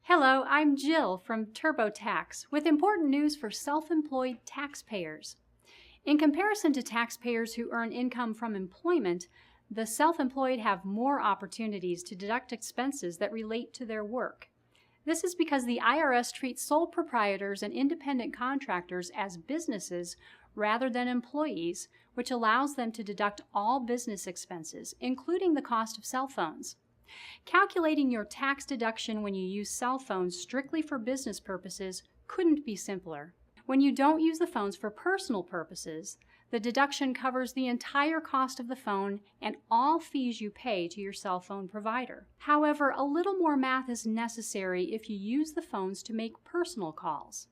Hello, I'm Jill from TurboTax with important news for self-employed taxpayers. In comparison to taxpayers who earn income from employment, the self-employed have more opportunities to deduct expenses that relate to their work. This is because the IRS treats sole proprietors and independent contractors as businesses rather than employees, which allows them to deduct all business expenses, including the cost of cell phones. Calculating your tax deduction when you use cell phones strictly for business purposes couldn't be simpler. When you don't use the phones for personal purposes, the deduction covers the entire cost of the phone and all fees you pay to your cell phone provider. However, a little more math is necessary if you use the phones to make personal calls.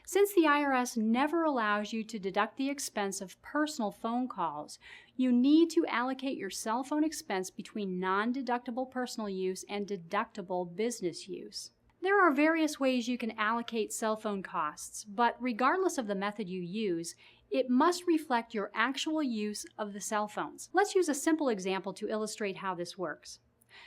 Since the IRS never allows you to deduct the expense of personal phone calls, you need to allocate your cell phone expense between non-deductible personal use and deductible business use. There are various ways you can allocate cell phone costs, but regardless of the method you use, it must reflect your actual use of the cell phones. Let's use a simple example to illustrate how this works.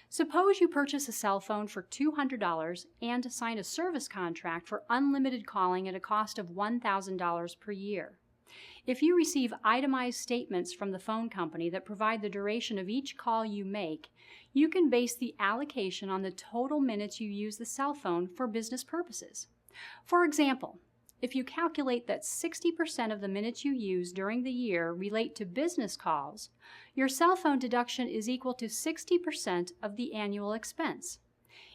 Suppose you purchase a cell phone for $200 and sign a service contract for unlimited calling at a cost of $1,000 per year. If you receive itemized statements from the phone company that provide the duration of each call you make, you can base the allocation on the total minutes you use the cell phone for business purposes. For example, if you calculate that 60% of the minutes you use during the year relate to business calls, your cell phone deduction is equal to 60% of the annual expense.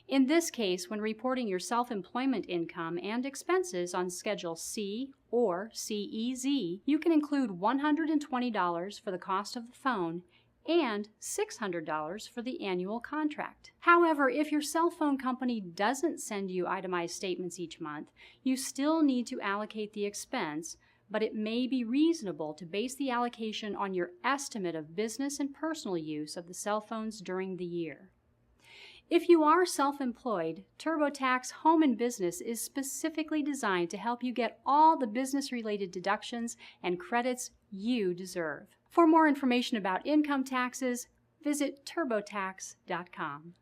In this case, when reporting your self-employment income and expenses on Schedule C or CEZ, you can include $120 for the cost of the phone and $600 for the annual contract. However, if your cell phone company doesn't send you itemized statements each month, you still need to allocate the expense, but it may be reasonable to base the allocation on your estimate of business and personal use of the cell phones during the year. If you are self-employed, TurboTax Home and Business is specifically designed to help you get all the business-related deductions and credits you deserve. For more information about income taxes, visit TurboTax.com.